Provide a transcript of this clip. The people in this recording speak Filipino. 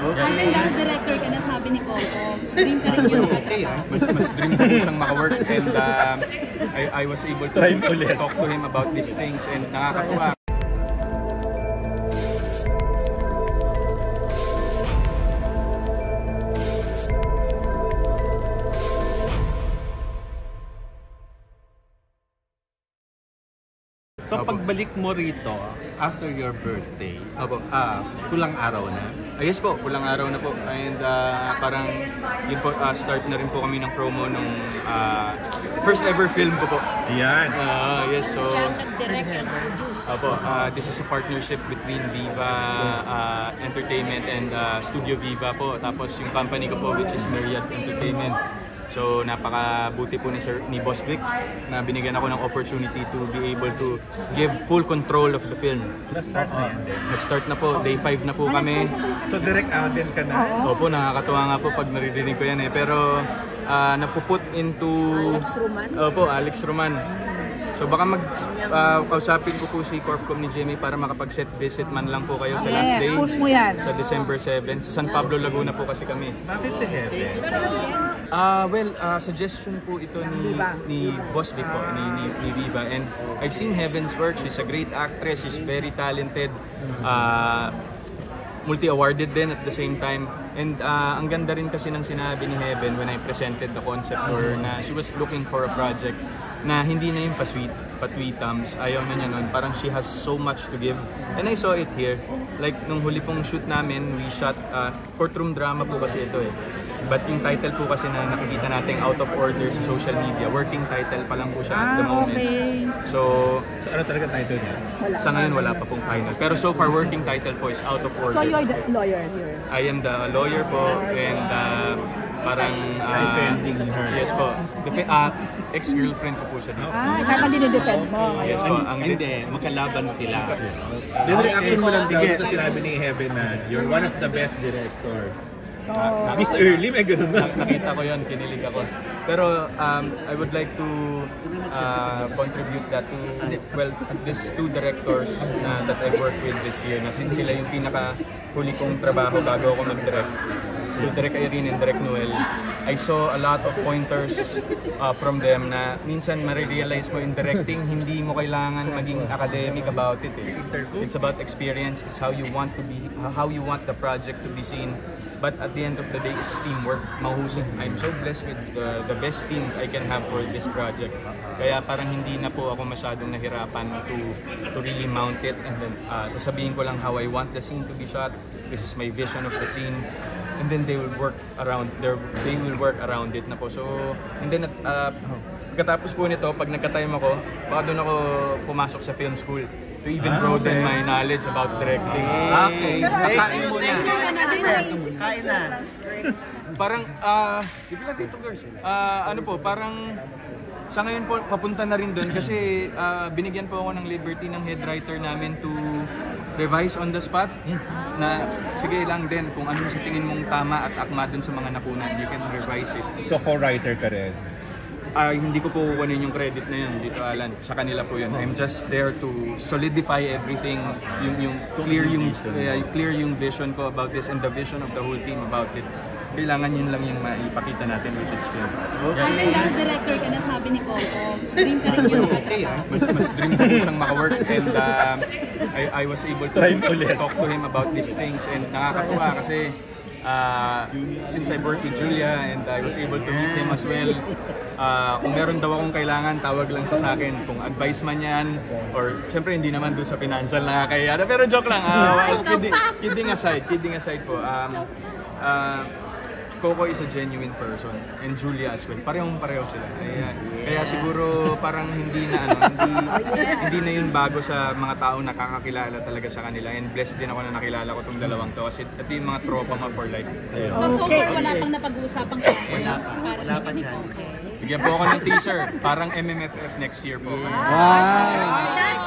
Content daw director ka na, sabi ni Coco. Dream ka rin yun. Mas dream ko po siyang makawork, and I was able to talk to him about these things, and nakakatuwa. So pagbalik mo rito after your birthday, pulang araw na? Yes po, pulang araw na po. And parang yun po, start na rin po kami ng promo nung first ever film ko po. Yan. Yes, so Direct and produce. this is a partnership between Viva Entertainment and Studio Viva po. Tapos yung company ko po, which is Myriad Entertainment. So napakabuti po ni Boss Vic na binigyan ako ng opportunity to be able to give full control of the film. Na-start na yan din. Nag-start na po, day 5 na po kami. So direct din ka na? Opo, nakakatuwa nga po pag naririnig ko yan eh. Pero napuput into... Alex Roman? Opo, Alex Roman. So baka kausapin ko po si Corpcom ni Jimmy para makapag-set visit man lang po kayo sa last day. Sa December 7. Sa San Pablo, Laguna po kasi kami. Bakit si Heaven? Suggestion po ito ni Boss Vic po, ni Viva. And I've seen Heaven's work. She's a great actress. She's very talented. Multi-awarded din at the same time. And ang ganda rin kasi ng sinabi ni Heaven when I presented the concept to her na she was looking for a project na hindi na yung patwitams. Ayaw na niya nun. Parang she has so much to give. And I saw it here. Like, nung huli pong shoot namin, we shot courtroom drama po kasi ito eh. But yung title po kasi na nakikita natin out of order sa social media, working title pa lang po siya at the moment. Okay. So ano talaga title niya? Sa ngayon wala pa pong final. Pero so far, working title po is out of order. So you're the lawyer here? I am the lawyer po, and parang... defending her. Yes po. Ex-girlfriend ko po siya dito. Siya pa dinidefend mo ngayon? Yes po. Hindi, magkalaban sila. Yung reaction mo lang digit. Ito sinabi ni Heaven na you're one of the best directors. This early, may ganun na. Nakita ko yun, kinilig ako. Pero I would like to contribute that to, well, these two directors that I've worked with this year, na since sila yung pinaka-huli kong trabaho bago ako mag-direct. Direct Irene and Direct Noel, I saw a lot of pointers from them na minsan marirealize mo in directing, hindi mo kailangan maging academic about it eh. It's about experience, it's how you want the project to be seen. But at the end of the day, it's teamwork. Mahusay. I'm so blessed with the best team I can have for this project. Kaya parang hindi na po ako masyadong nahirapan to really mount it, and then sasabihin ko lang how I want the scene to be shot. This is my vision of the scene. And then they will work around it na po. So, and then pagkatapos po nito, pag nagka-time ako, baka doon ako pumasok sa film school to even broaden my knowledge about directing. Okay. Kain mo na. Kain na. Parang, sige lang dito girls. Ano po, parang sa ngayon po, papunta na rin doon kasi binigyan po ako ng liberty ng head writer namin to revise on the spot. Na sige lang din kung ano sa tingin mong tama at akma dun sa mga nakunan, you can revise it. So co-writer ka rin? Hindi ko po kukunin yung credit na yun dito, Alan. Sa kanila po yun. I'm just there to solidify everything, yung clear yung vision ko about this and the vision of the whole team about it. Kailangan yun lang yung maipakita natin with this film. Content daw director ka na, sabi ni Coco. Dream ka rin yun. Mas dream ko po siyang makawork, and I was able to talk to him about these things, and nakakatuwa kasi since I worked with Julia and I was able to meet him as well, kung meron daw akong kailangan, tawag lang siya sa akin. Kung advice man yan, or syempre hindi naman doon sa financial na kaya, pero joke lang. Kidding aside po, Coco is a genuine person, and Julia as well. Pareho sila. Kaya siguro parang hindi na yun bago sa mga taong nakakakilala talaga sa kanila, and blessed din ako na nakilala ko tong dalawang to kasi ito yung mga tropa mo for life. So far wala pang napag-uusapang Wala pa chance. Bigyan po ako ng teaser, parang MMFF next year po. Wow!